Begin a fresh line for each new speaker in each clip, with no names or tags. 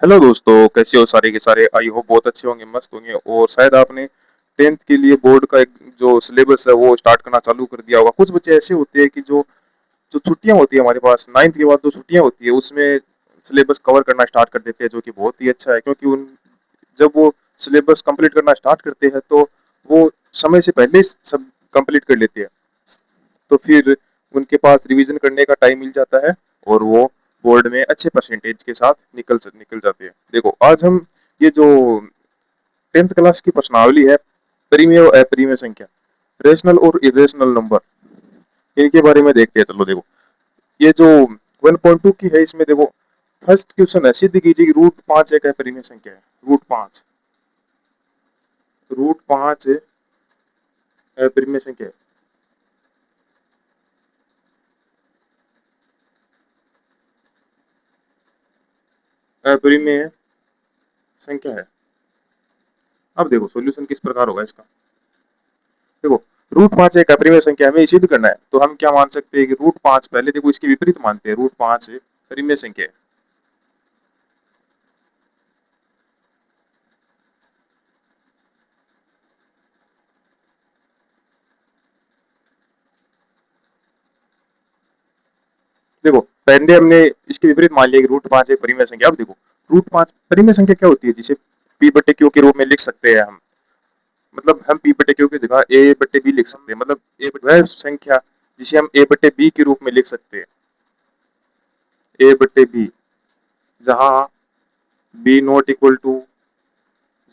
Hello दोस्तों, कैसे हो सारे के सारे। आई होप बहुत अच्छे होंगे, मस्त होंगे। और शायद आपने टेंथ के लिए बोर्ड का एक जो सिलेबस है वो स्टार्ट करना चालू कर दिया होगा। कुछ बच्चे ऐसे होते हैं कि जो जो छुट्टियां होती है हमारे पास नाइन्थ के बाद जो छुट्टियां होती है उसमें सिलेबस कवर करना स्टार्ट कर देते हैं, जो कि बहुत ही अच्छा है। क्योंकि उन जब वो सिलेबस कंप्लीट करना स्टार्ट करते हैं तो वो समय से पहले सब कंप्लीट कर लेते हैं। तो फिर उनके पास रिवीजन करने का टाइम मिल जाता है और वो बोर्ड में अच्छे परसेंटेज के साथ निकल जाते हैं। देखो, आज हम ये जो टेंथ क्लास की प्रश्नावली है, परिमेय और अपरिमेय संख्या, रेशनल और इरेशनल नंबर, इनके बारे में देखते हैं। चलो देखो, ये जो 1.2 की है, इसमें देखो फर्स्ट क्वेश्चन है, सिद्ध कीजिए कि रूट पांच एक अपरिमेय संख्या है। रूट पांच अपरिमेय संख्या है। अपरिमेय संख्या है। अब देखो सॉल्यूशन किस प्रकार होगा इसका। देखो, रूट पांच एक अपरिमेय संख्या हमें सिद्ध करना है, तो हम क्या मान सकते हैं कि रूट पांच, पहले देखो इसके विपरीत मानते हैं, रूट पांच परिमेय संख्या है। देखो, पहले हमने इसके विपरीत मान लिया कि रूट पांच एक परिमेय संख्या। अब देखो, रूट पांच परिमेय संख्या क्या होती है, जिसे पी बटे क्यू के रूप में लिख सकते हैं हम। मतलब हम पी बटे क्यू की जगह ए बटे बी लिख सकते हैं। मतलब ए वह संख्या जिसे हम ए बटे बी के रूप में लिख सकते हैं। ए बटे बी, जहां B not equal to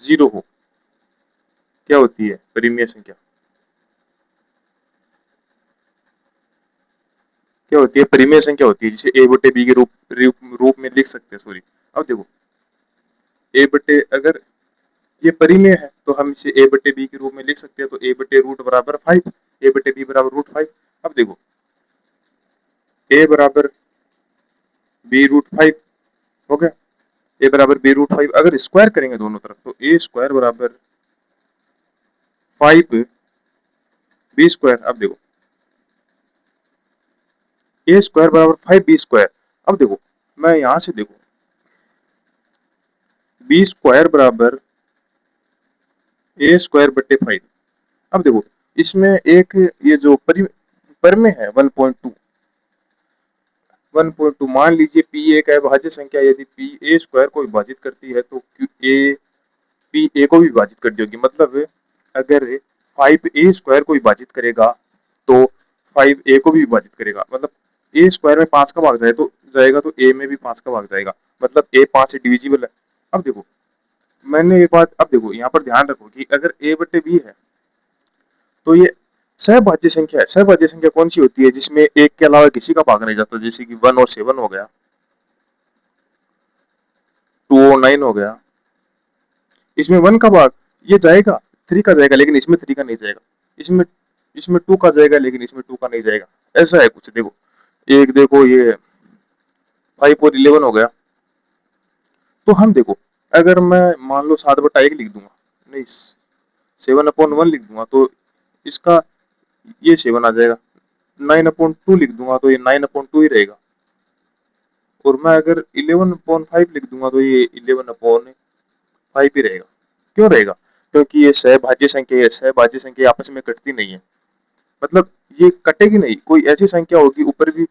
zero हो, क्या होती है परिमेय संख्या। क्या होती है परिमेय संख्या, होती है जिसे ए बटे बी के रूप में लिख सकते हैं। सॉरी। अब देखो, ए बटे, अगर ये परिमेय है तो हम इसे ए बटे बी के रूप में लिख सकते हैं। तो ए बटे रूट बराबर फाइव, ए बटे बी बराबर रूट फाइव। अब देखो, ए बराबर बी रूट फाइव हो गया। ए बराबर बी रूट फाइव, अगर स्क्वायर करेंगे दोनों तरफ तो ए स्क्वायर बराबर फाइव बी स्क्वायर। अब देखो, ए स्क्वायर बराबर फाइव बी स्क्वायर। अब देखो, मैं यहां से देखो, बी स्क्वायर बराबर ए स्क्वायर बट्टे फाइव। अब देखो, इसमें एक ये जो परिमेय है 1.2, 1.2 मान लीजिए पी एक अविभाज्य संख्या, यदि पी ए स्क्वायर को विभाजित करती है तो क्यू ए पी ए को भी विभाजित कर दी होगी। मतलब अगर फाइव ए स्क्वायर को विभाजित करेगा तो फाइव ए को भी विभाजित करेगा। मतलब ए स्क्वायर में पांच का भाग जाएगा तो ए में भी पांच का भाग जाएगा। मतलब ए पांच से डिविजिबल है। अब देखो, मैंने एक बात, अब देखो यहाँ पर ध्यान रखो कि अगर ए बटे बी है तो ये सहभाज्य संख्या है। सहभाज्य संख्या कौन सी होती है, जिसमें एक के अलावा किसी का भाग नहीं जाता, जैसे कि वन और सेवन हो गया, टू और नाइन हो गया। इसमें वन का भाग ये जाएगा, थ्री का जाएगा, लेकिन इसमें थ्री का नहीं जाएगा। इसमें इसमें टू का जाएगा, लेकिन इसमें टू का नहीं जाएगा। ऐसा है कुछ। देखो, एक देखो ये फाइव और इलेवन हो गया। तो हम देखो, अगर मैं मान लो सात बटा एक लिख दूंगा, नहीं, सेवन अपॉन वन लिख दूंगा तो इसका ये सेवन आ जाएगा। नाइन अपॉन टू लिख दूंगा तो ये नाइन अपॉन टू ही रहेगा। और मैं अगर इलेवन अपॉन फाइव लिख दूंगा तो ये इलेवन अपॉन फाइव ही रहेगा। क्यों रहेगा? क्योंकि ये सहभाज्य संख्या है, सहभाज्य संख्या आपस में कटती नहीं है। मतलब ये कटेगी नहीं, कोई ऐसी संख्या होगी ऊपर भी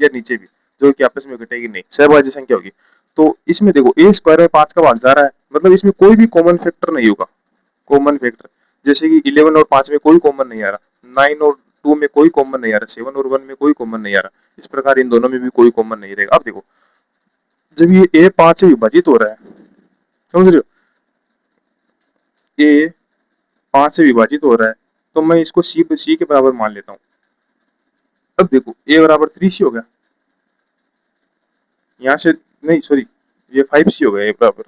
या नीचे भी जो कि आपस में कटेगी नहीं, सहभाज्य संख्या होगी। तो इसमें देखो, ए स्क्वायर में पांच का भाग जा रहा है, मतलब इसमें कोई भी कॉमन फैक्टर नहीं होगा। कॉमन फैक्टर, जैसे कि इलेवन और पांच में कोई कॉमन नहीं आ रहा, नाइन और टू में कोई कॉमन नहीं आ रहा, सेवन और वन में कोई कॉमन नहीं आ रहा। इस प्रकार इन दोनों में भी कोई कॉमन नहीं रहेगा। अब देखो, जब ये ए पांच से विभाजित हो रहा है, समझ रहे हो, ए पांच से विभाजित हो रहा है, तो मैं इसको सी के बराबर मान लेता हूँ। अब देखो, ए बराबर थ्री सी हो गया यहाँ से, नहीं सॉरी, ये फाइव सी हो गया ए बराबर।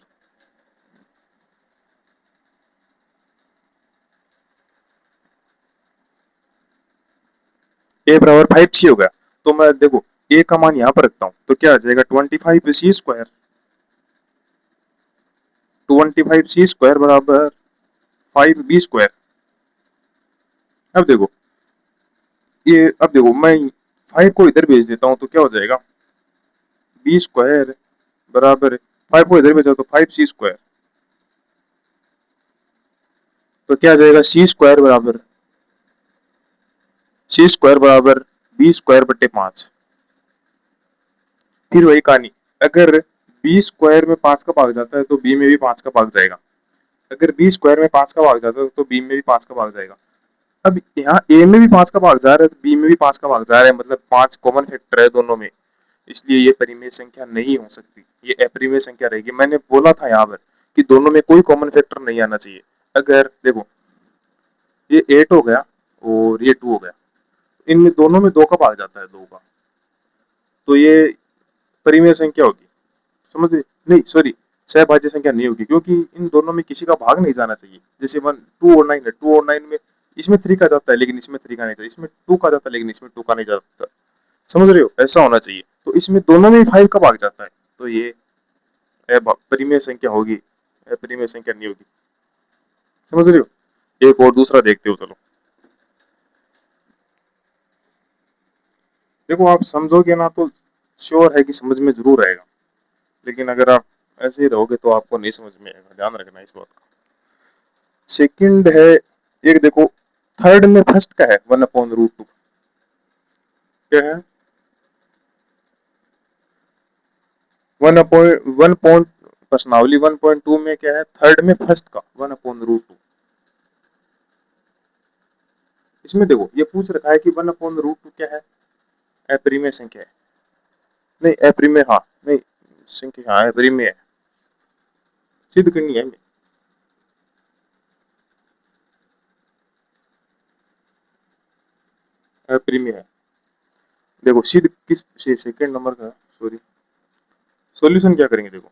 ए बराबर फाइव सी हो गया। तो मैं देखो ए का मान यहाँ पर रखता हूँ तो क्या आ जाएगा, 25 सी स्क्वायर। 25 सी स्क्वायर बराबर फाइव बी स्क्वायर। अब देखो, ये अब देखो मैं फाइव को इधर भेज देता हूँ तो क्या हो जाएगा, बी स्क्वायर बराबर 5 को इधर भेजा तो 5c²। तो क्या आ जाएगा, c² बराबर b² बटे 5। फिर वही कहानी, अगर b² में 5 का भाग जाता है तो b में भी 5 का भाग जाएगा। अगर b² में 5 का भाग जाता है तो b में भी 5 का भाग जाएगा। अब यहाँ a में भी 5 का भाग जा रहा है तो b में भी 5 का भाग जा रहा है, मतलब 5 कॉमन फैक्टर है दोनों में, इसलिए ये परिमेय संख्या नहीं हो सकती, ये अपरिमेय संख्या रहेगी। मैंने बोला था यहाँ पर कि दोनों में कोई कॉमन फैक्टर नहीं आना चाहिए। अगर देखो ये 8 हो गया और ये 2 हो गया, इनमें दोनों में 2 का भाग जाता है, 2 का, तो ये परिमेय संख्या होगी। समझ रहे, नहीं सॉरी, सहभाज्य संख्या नहीं होगी, क्योंकि इन दोनों में किसी का भाग नहीं जाना चाहिए। जैसे 2 और 9 है, 2 और 9 में इसमें 3 का जाता है लेकिन इसमें 3 का नहीं जाता, इसमें 2 का जाता है लेकिन इसमें 2 का नहीं जाता। समझ रहे हो, ऐसा होना चाहिए। तो इसमें दोनों में 5 का भाग जाता है, तो ये परिमेय संख्या होगी, परिमेय संख्या नहीं होगी। समझ रहे हो। एक और दूसरा देखते हो, चलो देखो, आप समझोगे ना तो श्योर है कि समझ में जरूर आएगा, लेकिन अगर आप ऐसे ही रहोगे तो आपको नहीं समझ में आएगा, ध्यान रखना इस बात का। सेकंड है, एक देखो, थर्ड में फर्स्ट का है 1/√2। क्या है, 1 पॉइंट, प्रश्नावली 1.2 में क्या है, थर्ड में फर्स्ट का 1/√2। इसमें देखो ये पूछ रखा है कि 1/√2 क्या है, अपरिमेय संख्या है। नहीं अपरिमेय, हाँ नहीं संख्या, हाँ अपरिमेय है, सिद्ध करनी है हमें। अपरिमेय है, देखो सिद्ध किस से सेकंड नंबर का, सॉरी, सॉल्यूशन क्या करेंगे, देखो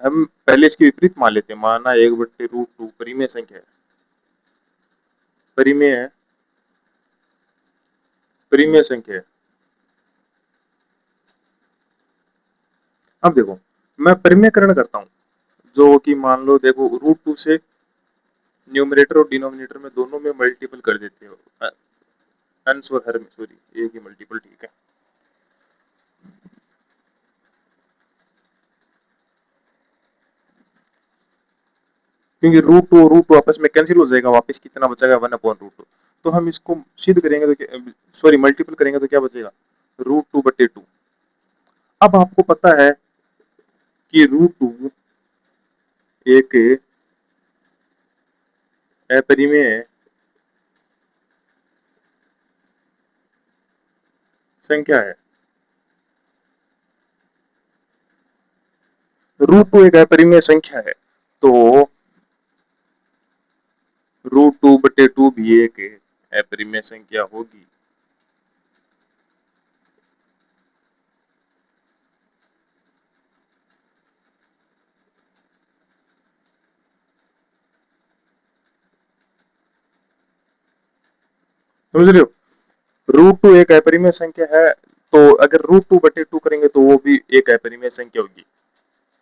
हम पहले इसके विपरीत मान लेते हैं, माना 1/√2 परिमेय संख्या है, परिमेय है, परिमेय संख्या है। अब देखो मैं परिमेयकरण करता हूँ, जो कि मान लो देखो √2 से न्यूमरेटर और डिनोमिनेटर में दोनों में मल्टीपल कर देते हो, अंश और हर में, सॉरी एक ही मल्टीपल, ठीक है। क्योंकि √2 और √2 आपस में कैंसिल हो जाएगा, वापस कितना बचेगा, 1/√2। तो हम इसको सिद्ध करेंगे तो, सॉरी मल्टीपल करेंगे तो क्या बचेगा, √2/2। अब आपको पता है कि √2 एक अपरिमेय संख्या है, √2 एक अपरिमेय संख्या है, तो √2/2 भी एक अपरिमेय संख्या होगी। समझ रहे हो, √2 एक अपरिमेय संख्या है, तो अगर √2/2 करेंगे तो वो भी एक अपरिमेय संख्या होगी।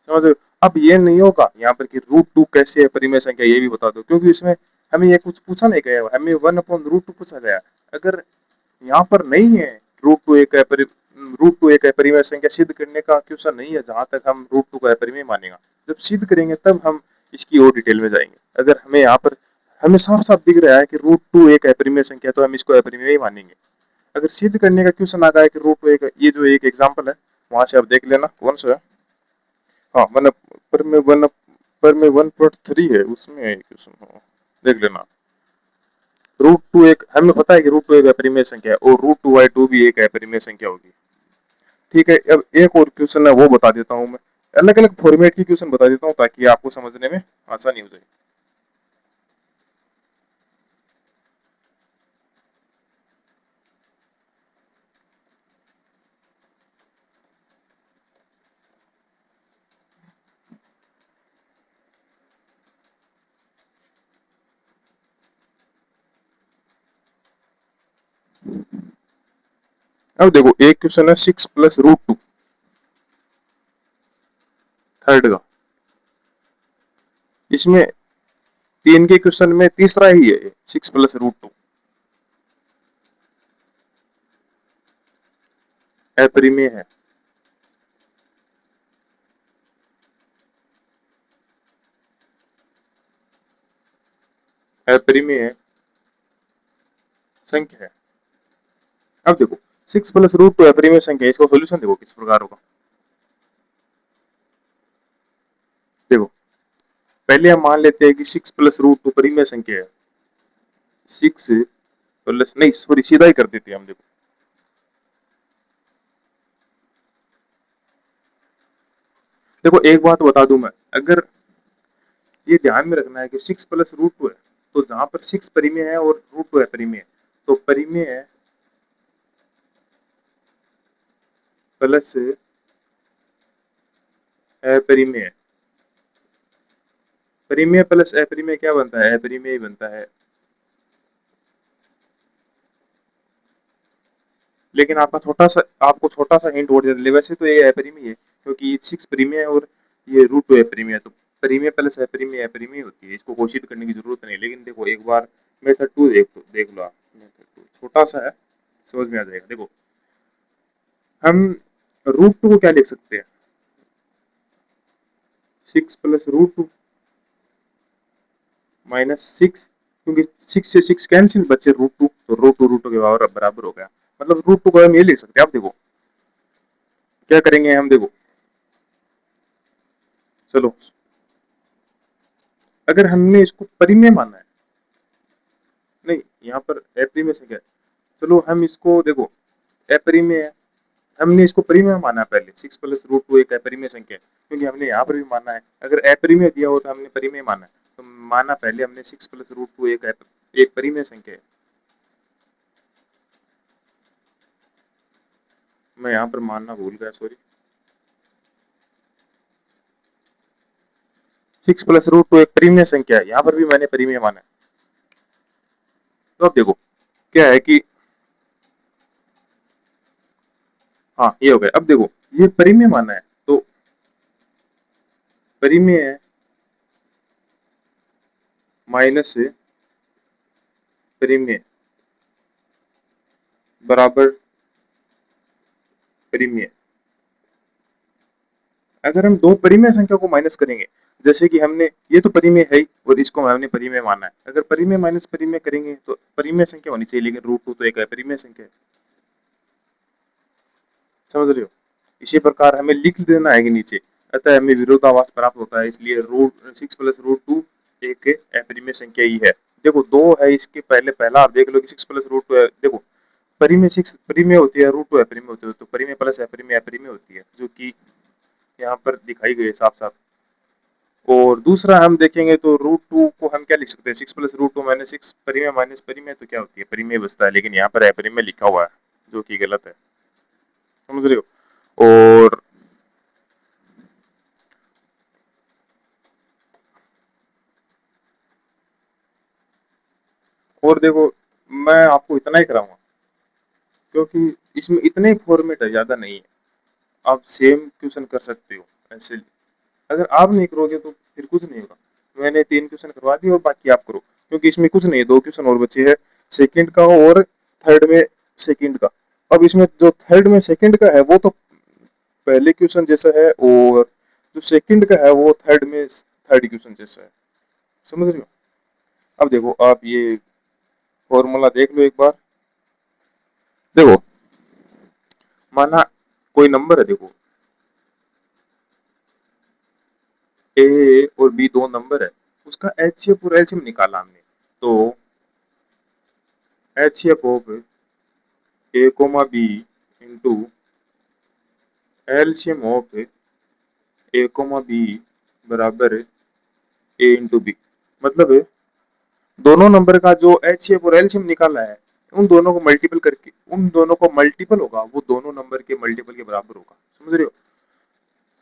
समझ रहे हो। अब ये नहीं होगा यहाँ पर कि √2 कैसे है परिमेय संख्या, ये भी बता दो, क्योंकि इसमें हमें ये कुछ पूछा नहीं गया, हमें 1/√2 पूछा गया। अगर यहाँ पर नहीं है √2 एक √2 एक अपरिमेय संख्या, सिद्ध करने का क्वेश्चन नहीं है जहां तक हम √2 को अपरिमेय मानेगा। जब सिद्ध करेंगे तब हम इसकी और डिटेल में जाएंगे। अगर हमें यहाँ पर हमें साफ साफ दिख रहा है कि √2 एक अपरिमेय संख्या, तो हम इसको अपरिमेय ही मानेंगे। अगर सिद्ध करने का क्वेश्चन आ गया है कि √2 एक, ये जो एक एग्जाम्पल है वहां से आप देख लेना कौन सा है। हाँ मतलब पर में 1.3 है, उसमें है क्वेश्चन, हाँ देख लेना। √2 एक, हमें पता है कि √2 एक अपरिमेय संख्या है और √2/2 भी एक अपरिमेय संख्या होगी। ठीक है, अब एक और क्वेश्चन है वो बता देता हूँ मैं, अलग अलग फॉर्मेट की क्वेश्चन बता देता हूँ ताकि आपको समझने में आसानी हो जाए। अब देखो एक क्वेश्चन है 6 + √2, थर्ड का, इसमें 3 के क्वेश्चन में तीसरा ही है 6 + √2, अपरिमेय है। अपरिमेय संख्या है। अब देखो 6 प्लस रूट टू अपरिमेय संख्या, इसका सोल्यूशन देखो किस प्रकार होगा। देखो पहले हम मान लेते हैं कि 6 प्लस रूट टू परिमेय संख्या है। 6 प्लस, नहीं सॉरी, सीधा ही कर देते हैं हम। देखो देखो एक बात बता दूं मैं, अगर ये ध्यान में रखना है कि 6 प्लस रूट टू है, तो जहां पर 6 परिमेय है और रूट टू है परिमेय, तो परिमेय है प्लस अपरिमेय, परिमेय प्लस अपरिमेय क्या बनता है, अपरिमेय ही बनता है। लेकिन आपको छोटा सा हिंट और दे दे, वैसे तो ये अपरिमेय है क्योंकि 6 परिमेय है और ये रूट टू अपरिमेय है, तो परिमेय प्लस अपरिमेय अपरिमेय होती है, इसको घोषित करने की जरूरत नहीं। लेकिन देखो एक बार मेथड टू देख लो आप, मेथड टू छोटा सा है, समझ में आ जाएगा। देखो हम रूट टू को क्या लिख सकते हैं, 6 प्लस रूट टू माइनस 6, क्योंकि 6 से 6 कैंसिल, बच्चे रूट टू, तो रूट टू के बराबर हो गया। मतलब रूट टू को हम ये लिख सकते हैं। आप देखो क्या करेंगे हम, देखो चलो अगर हमने इसको परिमेय माना है, नहीं यहाँ पर अपरिमेय संख्या है, चलो हम इसको देखो अपरिमेय है, हमने इसको परिमेय माना है पहले, 6 प्लस रूट टू एक अपरिमेय संख्या है, क्योंकि हमने यहाँ पर भी माना है। अगर अपरिमेय दिया हो तो हमने परिमेय माना है, तो माना पहले हमने 6 प्लस रूट टू एक परिमेय संख्या है। मैं यहाँ पर मानना भूल गया, सॉरी। 6 प्लस रूट टू एक परिमेय संख्या है, यहाँ पर भी मैंने परिमेय माना है। तो अब देखो क्या है कि हाँ ये हो गया। अब देखो ये परिमेय माना है, तो परिमेय है माइनस परिमेय बराबर परिमेय। अगर हम दो परिमेय संख्या को माइनस करेंगे, जैसे कि हमने ये तो परिमेय है ही और इसको हमने परिमेय माना है, अगर परिमेय माइनस परिमेय करेंगे तो परिमेय संख्या होनी चाहिए, लेकिन रूट टू तो एक परिमेय संख्या है। समझ रहे हो? इसी प्रकार हमें लिख देना है कि नीचे, अतः हमें विरोधाभास प्राप्त होता है, इसलिए रूट 6 प्लस रूट टू एक अपरिमेय संख्या ही है। देखो दो है, इसके पहले पहला आप देख लो कि 6 प्लस रूट टू है। देखो परिमेय 6 परिमेय होती है, रूट टू अपरिमेय होती है, तो परिमेय प्लस अपरिमेय अपरिमेय होती है, जो कि यहाँ पर दिखाई गई है साफ साफ। और दूसरा हम देखेंगे तो रूट टू को हम क्या लिख सकते हैं, 6 प्लस रूट टू माइनस 6 परिमेय माइनस परिमेय, तो क्या होती है, परिमेय बचता है, लेकिन यहाँ पर अपरिमेय लिखा हुआ है जो कि गलत है। समझ रहे हो? और देखो मैं आपको इतना ही कराऊंगा क्योंकि इसमें इतने फॉर्मेट है, ज्यादा नहीं है। आप सेम क्वेश्चन कर सकते हो ऐसे, अगर आप नहीं करोगे तो फिर कुछ नहीं होगा। मैंने 3 क्वेश्चन करवा दिए और बाकी आप करो, क्योंकि इसमें कुछ नहीं है, 2 क्वेश्चन और बचे हैं, सेकंड का और थर्ड में सेकंड का। अब इसमें जो थर्ड में सेकंड का है वो तो पहले क्वेश्चन जैसा है, और जो सेकंड का है वो थर्ड में थर्ड क्वेश्चन जैसा है। समझ रहे हो? अब देखो आप ये फॉर्मूला देख लो एक बार। देखो माना कोई नंबर है, देखो ए और बी दो नंबर है, उसका एचसीएफ और एलसीएम निकाला हमने, तो HCF of A comma B into LCM of A comma B बराबर ए इंटू बी। मतलब दोनों नंबर का जो एचसीएफ और एलसीएम निकाला है, उन दोनों को मल्टीपल करके, उन दोनों को मल्टीपल होगा, वो दोनों नंबर के मल्टीपल के बराबर होगा। समझ रहे हो?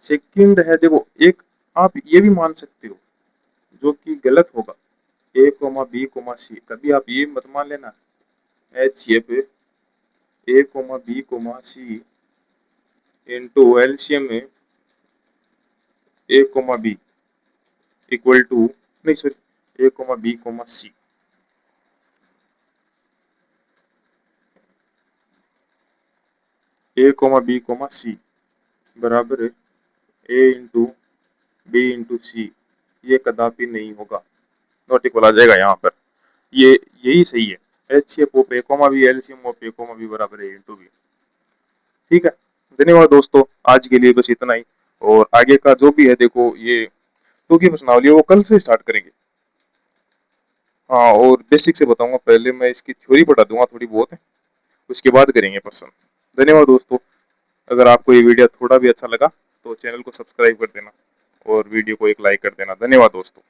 सेकंड है, देखो एक आप ये भी मान सकते हो जो कि गलत होगा, A comma B comma C, कभी आप ये मत मान लेना H F A comma B comma C into LCM में A comma B equal to, नहीं sorry, A comma B comma C. A comma B comma C बराबर A into B into C, ये कदापि नहीं होगा, नोट इक्वल आ जाएगा यहाँ पर। ये यही सही है। HCF of A comma B LCM of A comma B बराबर है इंटू बी। ठीक है, धन्यवाद दोस्तों, आज के लिए बस इतना ही। और आगे का जो भी है देखो, ये टू की प्रश्नावली है वो कल से स्टार्ट करेंगे। हाँ, और बेसिक से बताऊंगा, पहले मैं इसकी थ्योरी पढ़ा दूंगा थोड़ी बहुत, उसके बाद करेंगे प्रश्न। धन्यवाद दोस्तों, अगर आपको ये वीडियो थोड़ा भी अच्छा लगा तो चैनल को सब्सक्राइब कर देना और वीडियो को एक लाइक कर देना। धन्यवाद दोस्तों।